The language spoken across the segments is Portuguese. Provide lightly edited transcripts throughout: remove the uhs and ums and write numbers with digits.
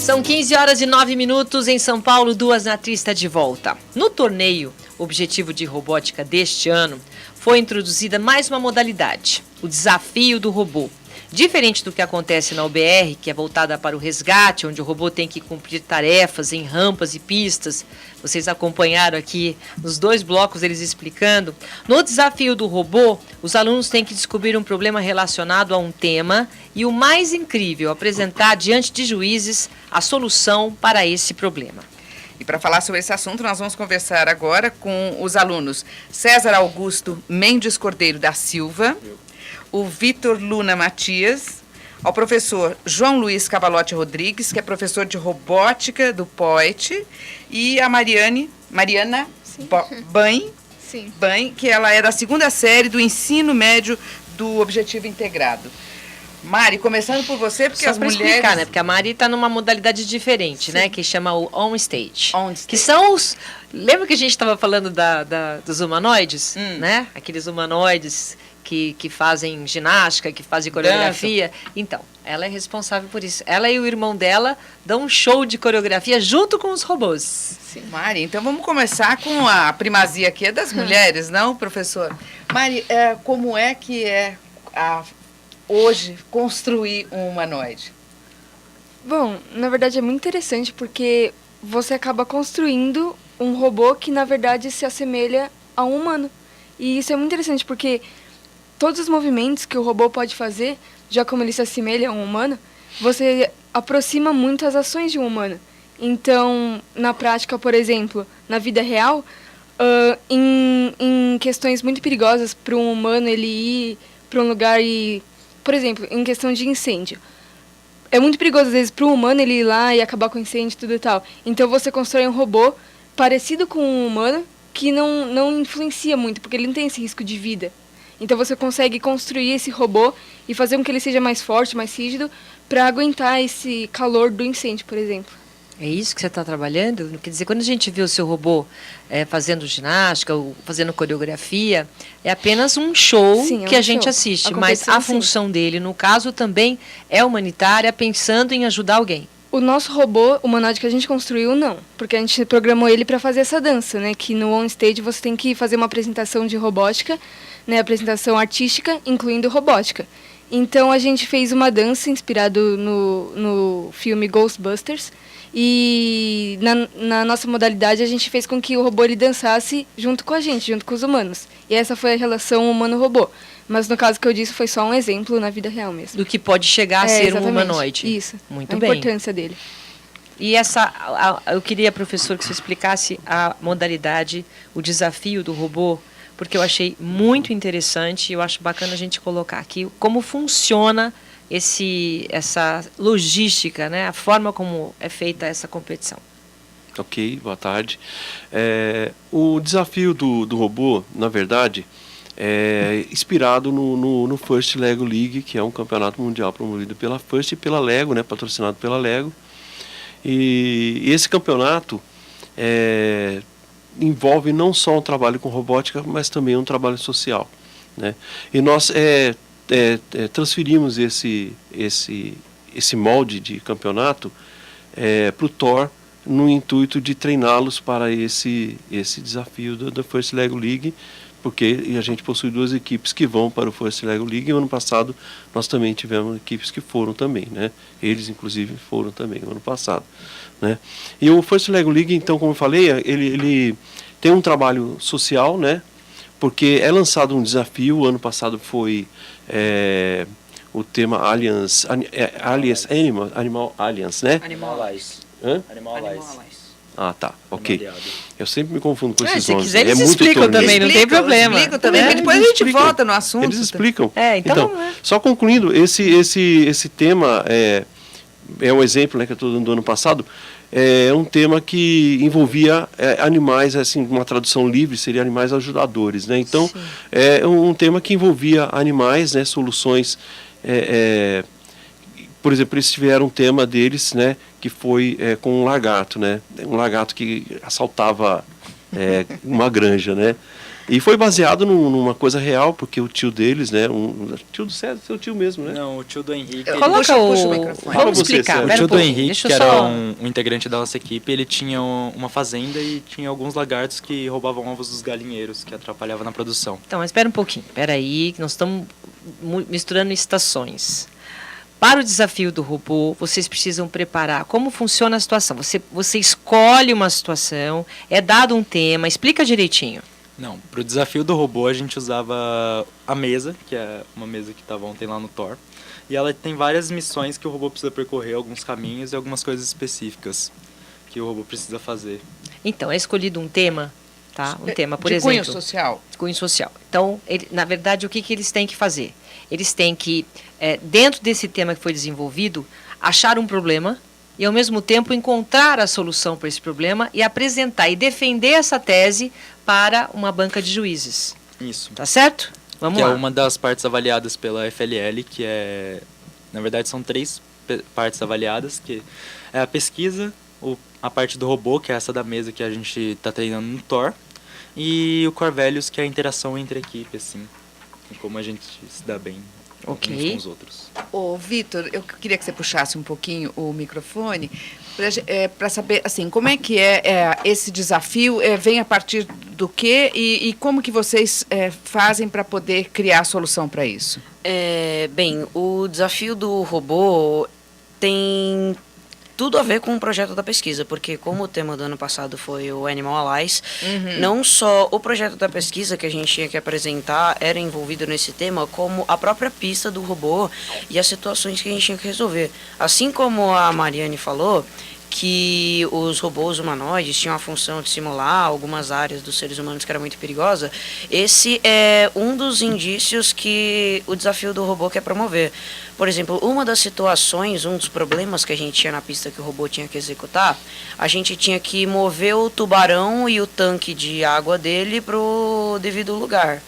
São 15 horas e 9 minutos em São Paulo, 2 na Tri está de volta. No torneio Objetivo de Robótica deste ano, foi introduzida mais uma modalidade, o desafio do robô. Diferente do que acontece na UBR, que é voltada para o resgate, onde o robô tem que cumprir tarefas em rampas e pistas, vocês acompanharam aqui nos 2 blocos eles explicando. No desafio do robô, os alunos têm que descobrir um problema relacionado a um tema e, o mais incrível, apresentar diante de juízes a solução para esse problema. E para falar sobre esse assunto, nós vamos conversar agora com os alunos César Augusto Mendes Cordeiro da Silva, o Vitor Luna Matias, ao professor João Luiz Cavalotti Rodrigues, que é professor de robótica do POET, e a Mariana Bain, que ela é da 2ª série do ensino médio do Objetivo Integrado. Mari, começando por você, porque só as para mulheres... explicar, né? Porque a Mari está numa modalidade diferente, né? Que chama o on-stage. Que são os... Lembra que a gente estava falando dos humanoides, né? Aqueles humanoides que fazem ginástica, que fazem coreografia. Então, ela é responsável por isso. Ela e o irmão dela dão um show de coreografia junto com os robôs. Sim. Mari, então vamos começar com a primazia aqui, é das mulheres, não, professor? Mari, como é que hoje construir um humanoide? Bom, na verdade é muito interessante porque você acaba construindo um robô que na verdade se assemelha a um humano. E isso é muito interessante porque todos os movimentos que o robô pode fazer, já como ele se assemelha a um humano, você aproxima muito as ações de um humano. Então, na prática, por exemplo, na vida real, em questões muito perigosas para um humano ele ir para um lugar e... Por exemplo, em questão de incêndio. É muito perigoso, às vezes, para um humano ele ir lá e acabar com o incêndio e tudo e tal. Então, você constrói um robô parecido com um humano que não influencia muito, porque ele não tem esse risco de vida. Então, você consegue construir esse robô e fazer com que ele seja mais forte, mais rígido, para aguentar esse calor do incêndio, por exemplo. É isso que você está trabalhando? Quer dizer, quando a gente vê o seu robô fazendo ginástica ou fazendo coreografia, é apenas um show que a gente assiste, mas a função dele, no caso, também é humanitária, pensando em ajudar alguém. O nosso robô humanoide que a gente construiu, não, porque a gente programou ele para fazer essa dança, né? Que no on-stage você tem que fazer uma apresentação de robótica, né? Apresentação artística, incluindo robótica. Então, a gente fez uma dança inspirado no filme Ghostbusters. E na nossa modalidade a gente fez com que o robô ele dançasse junto com a gente, junto com os humanos. E essa foi a relação humano-robô. Mas no caso que eu disse foi só um exemplo na vida real mesmo. Do que pode chegar a ser um humanoide. Isso. Muito bem. A importância dele. E eu queria, professor, que você explicasse a modalidade, o desafio do robô, porque eu achei muito interessante e eu acho bacana a gente colocar aqui como funciona essa logística, né? A forma como é feita essa competição. Ok, boa tarde. O desafio do robô, na verdade, é inspirado no First Lego League, que é um campeonato mundial promovido pela First e pela Lego, né? Patrocinado pela Lego. E esse campeonato envolve não só um trabalho com robótica, mas também um trabalho social, né? E nós transferimos esse molde de campeonato para o Thor no intuito de treiná-los para esse desafio da First Lego League, porque a gente possui 2 equipes que vão para o First Lego League e ano passado nós também tivemos equipes que foram também, né? Eles inclusive foram também no ano passado, né? E o First Lego League, então, como eu falei, ele tem um trabalho social, né? Porque é lançado um desafio. O ano passado foi o tema Animal Alliance, né? Animal Alliance. Animal Alliance. Ah, tá, ok. Eu sempre me confundo com esses nomes. Se quiser, eles explicam também, não tem problema. Explicam também, depois a gente volta no assunto. Eles explicam. Então só concluindo, esse tema é um exemplo, né, que eu estou dando do ano passado. É um tema que envolvia animais, assim, uma tradução livre seria animais ajudadores, né? Então, sim, é um tema que envolvia animais, né, soluções. Por exemplo, eles tiveram um tema deles, né, que foi com um lagarto, né? Um lagarto que assaltava uma granja, né? E foi baseado numa coisa real, porque o tio deles, né, tio do César, seu tio mesmo, né? Não, o tio do Henrique. Coloca puxa o o... microfone. Fala Vamos você, explicar. Sérgio. O pera tio um do pouquinho, Henrique, deixa que eu era só... um integrante da nossa equipe, ele tinha uma fazenda e tinha alguns lagartos que roubavam ovos dos galinheiros, que atrapalhavam na produção. Então, mas espera um pouquinho. Espera aí, que nós estamos misturando estações. Para o desafio do robô, vocês precisam preparar como funciona a situação. Você escolhe uma situação, é dado um tema, explica direitinho. Não, pro desafio do robô a gente usava a mesa, que é uma mesa que estava ontem lá no Thor. E ela tem várias missões que o robô precisa percorrer, alguns caminhos e algumas coisas específicas que o robô precisa fazer. Então, é escolhido um tema, tá? Um tema, por de exemplo. cunho social. Cunho social. Então, na verdade, o que eles têm que fazer? Eles têm que, dentro desse tema que foi desenvolvido, achar um problema e, ao mesmo tempo, encontrar a solução para esse problema e apresentar e defender essa tese para uma banca de juízes. Isso. Tá certo? Vamos Que lá. é uma das partes avaliadas pela FLL, que é... Na verdade, são 3 partes avaliadas, que é a pesquisa, a parte do robô, que é essa da mesa que a gente está treinando no Thor, e o Core Values, que é a interação entre a equipe, assim, e como a gente se dá bem Ok. uns com os outros. Ô, Vitor, eu queria que você puxasse um pouquinho o microfone para saber, assim, como é que esse desafio, vem a partir do quê e como que vocês fazem para poder criar a solução para isso? Bem, o desafio do robô tem tudo a ver com o projeto da pesquisa, porque como o tema do ano passado foi o Animal Allies, não só o projeto da pesquisa que a gente tinha que apresentar era envolvido nesse tema, como a própria pista do robô e as situações que a gente tinha que resolver. Assim como a Mariane falou, que os robôs humanoides tinham a função de simular algumas áreas dos seres humanos que era muito perigosa, esse é um dos indícios que o desafio do robô quer promover. Por exemplo, uma das situações, um dos problemas que a gente tinha na pista que o robô tinha que executar, a gente tinha que mover o tubarão e o tanque de água dele para o devido lugar.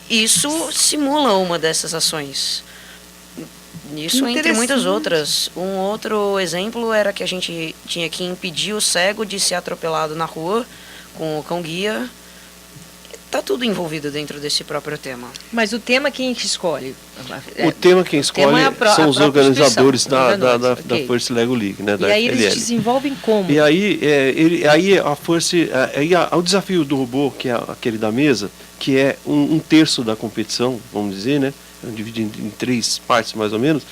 Isso simula uma dessas ações. Isso entre muitas outras. Um outro exemplo era que a gente tinha que impedir o cego de ser atropelado na rua com o cão-guia. Tá tudo envolvido dentro desse próprio tema. Mas o tema quem que escolhe? O tema quem escolhe tema é a são os própria organizadores instituição, da ok. First Lego League, né, da E aí FLL. eles desenvolvem como? E aí, o desafio do robô, que é aquele da mesa, que é um terço da competição, vamos dizer, né? Dividido em 3 partes mais ou menos,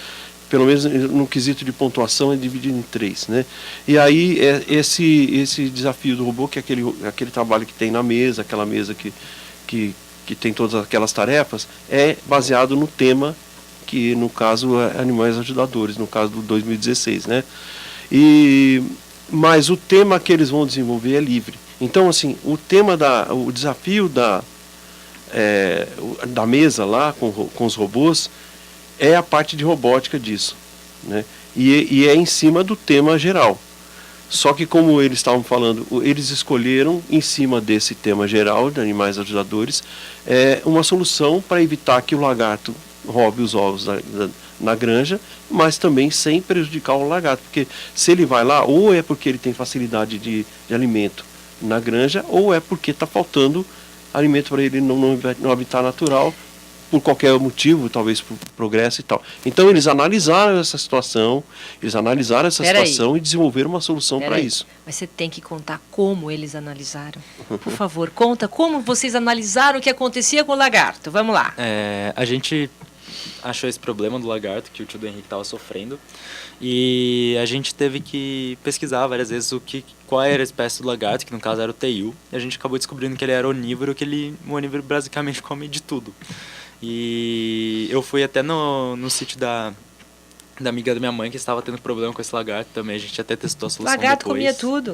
pelo menos no quesito de pontuação é dividido em 3, né? E aí esse desafio do robô, que é aquele trabalho que tem na mesa, aquela mesa que tem todas aquelas tarefas, é baseado no tema que no caso é Animais Ajudadores, no caso do 2016, né? Mas o tema que eles vão desenvolver é livre. Então, assim, o desafio da mesa lá com os robôs é a parte de robótica disso, né? E é em cima do tema geral. Só que como eles estavam falando, eles escolheram em cima desse tema geral de animais ajudadores uma solução para evitar que o lagarto roube os ovos na granja, mas também sem prejudicar o lagarto, porque se ele vai lá, ou é porque ele tem facilidade de alimento na granja, ou é porque está faltando alimento para ele no habitat natural, por qualquer motivo, talvez por progresso e tal. Então eles analisaram essa situação, e desenvolveram uma solução para isso. Mas você tem que contar como eles analisaram. Por favor, conta como vocês analisaram o que acontecia com o lagarto. Vamos lá. A gente achou esse problema do lagarto que o tio do Henrique estava sofrendo e a gente teve que pesquisar várias vezes qual era a espécie do lagarto, que no caso era o teiu, e a gente acabou descobrindo que ele era onívoro, que o onívoro basicamente come de tudo. E eu fui até no sítio da amiga da minha mãe que estava tendo problema com esse lagarto também, a gente até testou a O solução lagarto depois. comia tudo.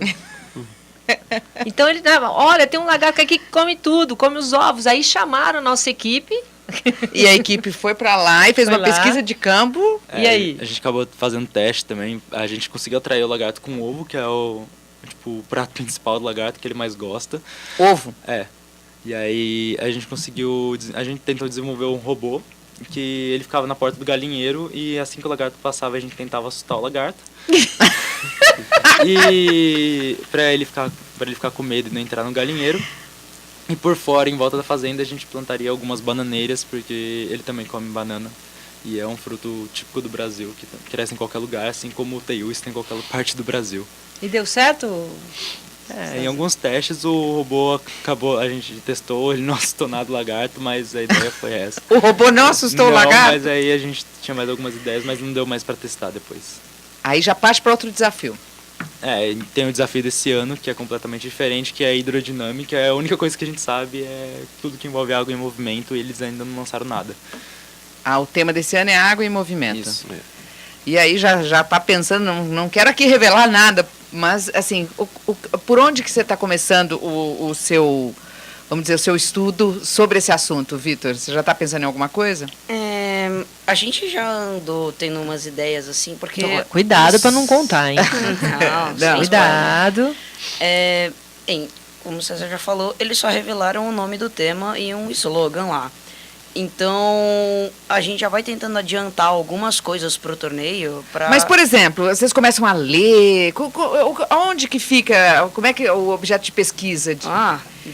Então ele dava, olha, tem um lagarto aqui que come tudo, come os ovos. Aí chamaram a nossa equipe. E a equipe foi para lá e fez Foi uma lá. pesquisa de campo. E aí? A gente acabou fazendo teste também, a gente conseguiu atrair o lagarto com ovo, que é o prato principal do lagarto que ele mais gosta. Ovo. E aí a gente tentou desenvolver um robô que ele ficava na porta do galinheiro e assim que o lagarto passava a gente tentava assustar o lagarto. E para ele ficar com medo e não entrar no galinheiro. E por fora, em volta da fazenda, a gente plantaria algumas bananeiras, porque ele também come banana. E é um fruto típico do Brasil, que cresce em qualquer lugar, assim como o teiu está em qualquer parte do Brasil. E deu certo? Em alguns testes o robô acabou, a gente testou, ele não assustou nada do lagarto, mas a ideia foi essa. O robô não assustou o lagarto? Mas aí a gente tinha mais algumas ideias, mas não deu mais para testar depois. Aí já parte para outro desafio. Tem o desafio desse ano, que é completamente diferente, que é a hidrodinâmica. A única coisa que a gente sabe é tudo que envolve água em movimento, e eles ainda não lançaram nada. O tema desse ano é água em movimento. Isso. E aí já tá pensando, não quero aqui revelar nada, mas assim, por onde que você está começando o seu, vamos dizer, o seu estudo sobre esse assunto, Vitor? Você já está pensando em alguma coisa? A gente já andou tendo umas ideias assim, porque... Cuidado para não contar, hein? Não, Cuidado. Como o César já falou, eles só revelaram o nome do tema e um slogan lá. Então, a gente já vai tentando adiantar algumas coisas pro torneio. Mas, por exemplo, vocês começam a ler, onde que fica, como é que é o objeto de pesquisa?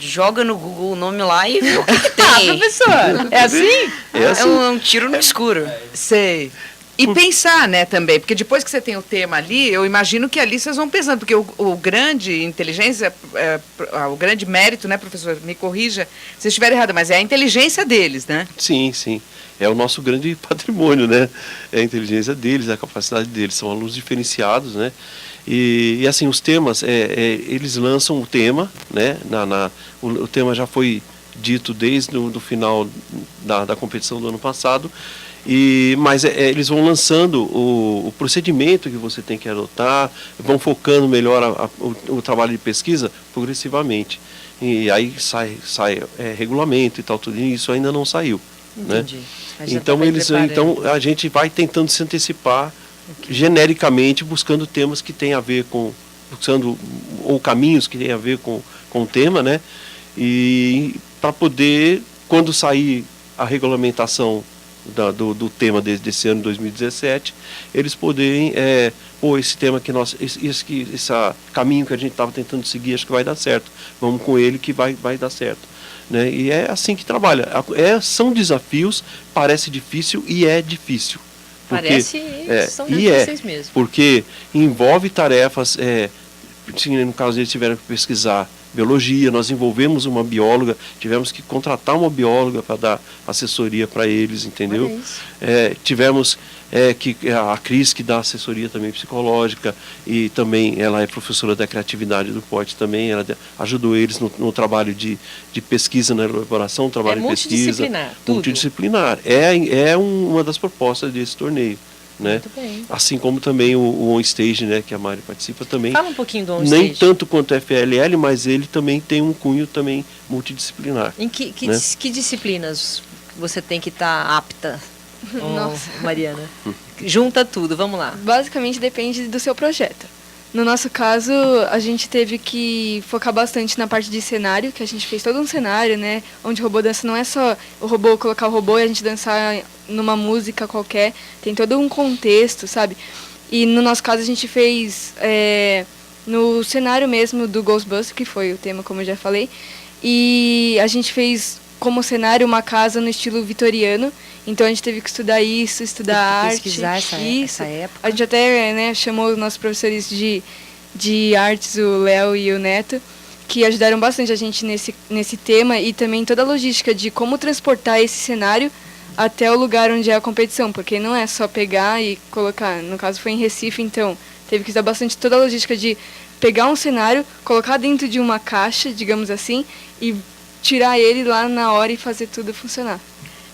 Joga no Google o nome lá e vê o que tem. Professor, é assim? É um tiro no escuro. Sei. E pensar, né, também, porque depois que você tem o tema ali, eu imagino que ali vocês vão pensando, porque o grande inteligência, o grande mérito, né, professor, me corrija se eu estiver errado, mas é a inteligência deles, né? Sim, sim. É o nosso grande patrimônio, né? É a inteligência deles, a capacidade deles. São alunos diferenciados, né? E assim, os temas, eles lançam o tema, né? O tema já foi dito desde o final da competição do ano passado. Mas eles vão lançando o procedimento que você tem que adotar, vão focando melhor o trabalho de pesquisa progressivamente. E aí sai regulamento e tal, tudo isso ainda não saiu. Entendi. Né? Então a gente vai tentando se antecipar genericamente, buscando temas que têm a ver ou caminhos que têm a ver com o tema, né? E para poder, quando sair a regulamentação do tema desse ano 2017, eles poderem esse tema que esse caminho que a gente estava tentando seguir, acho que vai dar certo, vamos com ele que vai dar certo, né? E é assim que trabalha. São desafios, parece difícil e é difícil, são difíceis mesmo, porque envolve tarefas, no caso eles tiveram que pesquisar biologia, nós envolvemos uma bióloga, tivemos que contratar uma bióloga para dar assessoria para eles, entendeu? Tivemos a Cris, que dá assessoria também psicológica, e também ela é professora da criatividade do POT também, ela ajudou eles no trabalho de pesquisa, na elaboração, trabalho de pesquisa. Multidisciplinar. É uma das propostas desse torneio. Né? Muito bem. Assim como também o On Stage, né, que a Mari participa também. Fala um pouquinho do On Stage. Nem tanto quanto o FLL, mas ele também tem um cunho também multidisciplinar. Em que disciplinas você tem que estar apta, Mariana? Junta tudo, vamos lá. Basicamente depende do seu projeto. No nosso caso, a gente teve que focar bastante na parte de cenário, que a gente fez todo um cenário, né? Onde o robô dança não é só o robô colocar o robô e a gente dançar numa música qualquer, tem todo um contexto, sabe? E no nosso caso a gente fez no cenário mesmo do Ghostbusters, que foi o tema, como eu já falei, e a gente fez como cenário uma casa no estilo vitoriano. Então a gente teve que estudar isso, estudar arte. Pesquisar essa época. A gente até chamou os nossos professores de artes, o Léo e o Neto, que ajudaram bastante a gente nesse tema, e também toda a logística de como transportar esse cenário até o lugar onde é a competição, porque não é só pegar e colocar. No caso foi em Recife, então teve que usar bastante toda a logística de pegar um cenário, colocar dentro de uma caixa, digamos assim, e tirar ele lá na hora e fazer tudo funcionar.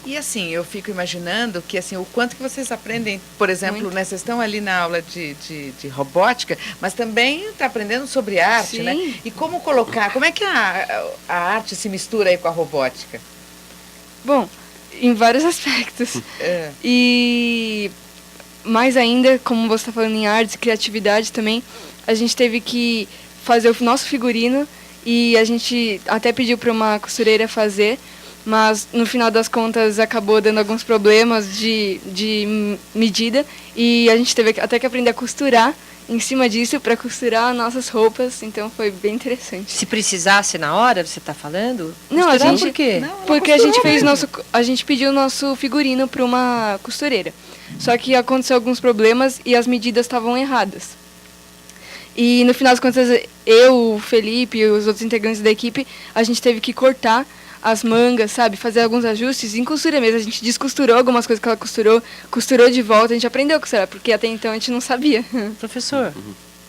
E assim, eu fico imaginando que assim, o quanto que vocês aprendem, por exemplo, né, vocês estão ali na aula de robótica, mas também está aprendendo sobre arte, Sim. né? E como é que a arte se mistura aí com a robótica? Bom, em vários aspectos. E mais ainda, como você está falando em artes e criatividade também, a gente teve que fazer o nosso figurino, e a gente até pediu para uma costureira fazer, mas no final das contas acabou dando alguns problemas de medida, e a gente teve até que aprender a costurar em cima disso para costurar nossas roupas, então foi bem interessante. Se precisasse na hora, você está falando? Não, a Costurar gente, por quê? porque a gente fez a gente pediu nosso figurino para uma costureira. Só que aconteceu alguns problemas e as medidas estavam erradas. E no final das contas, eu, o Felipe e os outros integrantes da equipe, a gente teve que cortar as mangas, sabe? Fazer alguns ajustes em costura mesmo. A gente descosturou algumas coisas que ela costurou de volta, a gente aprendeu a costurar, porque até então a gente não sabia. Professor,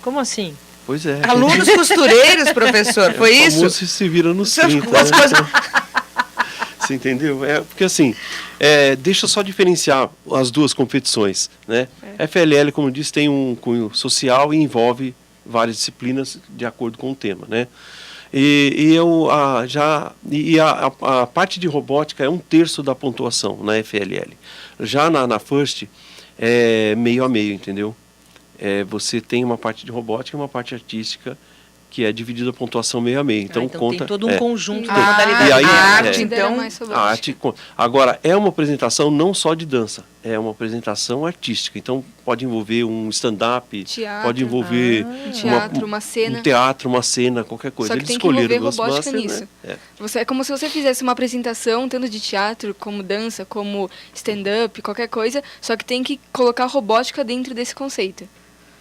como assim? Pois é. Alunos costureiros, professor, foi O isso? famoso se vira nos 30. As né? coisas- Você entendeu? Porque assim, deixa eu só diferenciar as duas competições, né? FLL, como eu disse, tem um cunho social e envolve várias disciplinas de acordo com o tema, né? A parte de robótica é 1/3 da pontuação na FLL. Já na FIRST é meio a meio, entendeu? Você tem uma parte de robótica e uma parte artística que é dividida a pontuação meio a meio. Então, conta, tem todo um conjunto de Ah, modalidades. E aí, a arte, Considera então... mais sobre a arte, agora, é uma apresentação não só de dança, é uma apresentação artística. Então, pode envolver um stand-up, Teatro. pode envolver Um teatro, uma cena. um teatro, uma cena, qualquer coisa. Só que Eles tem que escolheram envolver robótica Ghostbusters, nisso. né? É como se você fizesse uma apresentação, tanto de teatro, como dança, como stand-up, qualquer coisa, só que tem que colocar robótica dentro desse conceito.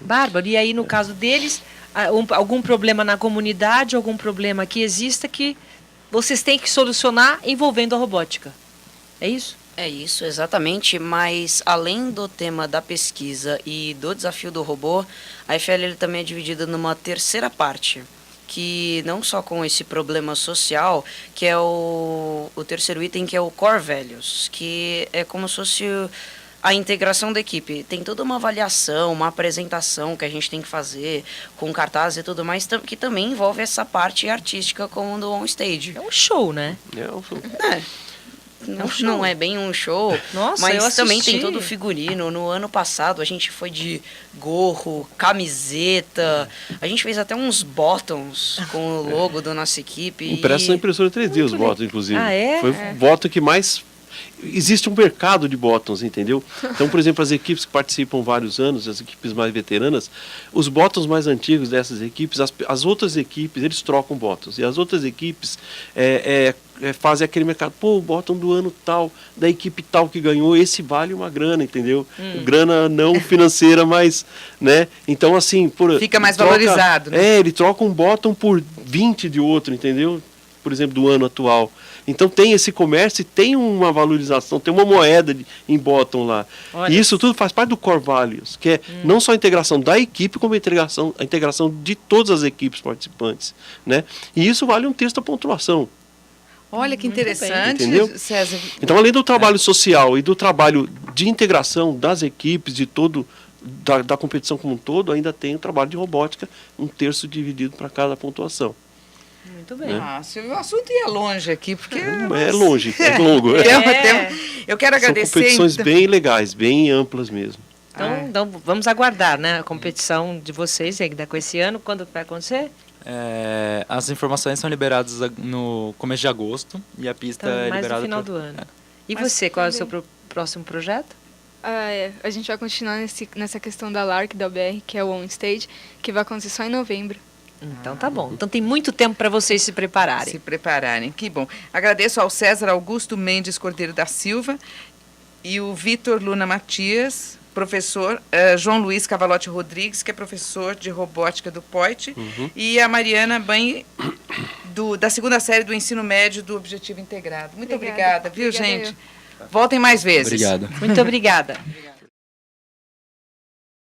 Bárbaro, e aí no caso deles, algum problema na comunidade, algum problema que exista que vocês têm que solucionar envolvendo a robótica. É isso? É isso, exatamente, mas além do tema da pesquisa e do desafio do robô, a FLL também é dividida numa terceira parte, que não só com esse problema social, que é o terceiro item, que é o Core Values, que é como se fosse a integração da equipe. Tem toda uma avaliação, uma apresentação que a gente tem que fazer com cartaz e tudo mais, que também envolve essa parte artística como do on-stage. É um show, né? Não é bem um show, Nossa, eu mas também assisti. tem todo o figurino. No ano passado a gente foi de gorro, camiseta, a gente fez até uns bottoms com o logo da nossa equipe. Impresso na impressora 3D os votos, inclusive. Ah, é? Foi o voto que mais... Existe um mercado de bottoms, entendeu? Então, por exemplo, as equipes que participam há vários anos, as equipes mais veteranas, os bottoms mais antigos dessas equipes, as outras equipes, eles trocam bottoms. E as outras equipes fazem aquele mercado, pô, o bottom do ano tal, da equipe tal que ganhou, esse vale uma grana, entendeu? Grana não financeira, mas, né? Então, assim... Fica mais valorizado, né? Ele troca um bottom por 20 de outro, entendeu? Por exemplo, do ano atual. Então tem esse comércio e tem uma valorização, tem uma moeda em bottom lá. Olha. E isso tudo faz parte do Core Values, que é não só a integração da equipe, como a integração de todas as equipes participantes, né? E isso vale 1/3 da pontuação. Olha que Muito bem. interessante, Entendeu? César. Então, além do trabalho social e do trabalho de integração das equipes, de todo da competição como um todo, ainda tem o trabalho de robótica, 1/3 dividido para cada pontuação. Muito bem. Nossa, o assunto ia longe aqui, porque... É longe, é longo. Eu quero São agradecer... competições então- bem legais, bem amplas mesmo. Então vamos aguardar, né? A competição de vocês ainda com esse ano. Quando vai acontecer? As informações são liberadas no começo de agosto e a pista Então, é mais liberada no final pra- do ano. E Mas você, qual é o seu também. próximo projeto? A gente vai continuar nessa questão da LARC, da UBR, que é o On Stage, que vai acontecer só em novembro. Então tá bom. Então tem muito tempo para vocês se prepararem. Se prepararem, que bom. Agradeço ao César Augusto Mendes Cordeiro da Silva e o Vitor Luna Matias, professor, João Luiz Cavalotti Rodrigues, que é professor de robótica do POIT, e a Mariana Banhe, da 2ª série do ensino médio do Objetivo Integrado. Muito obrigada, viu, Obrigada gente? Voltem mais vezes. Obrigado. Muito obrigada.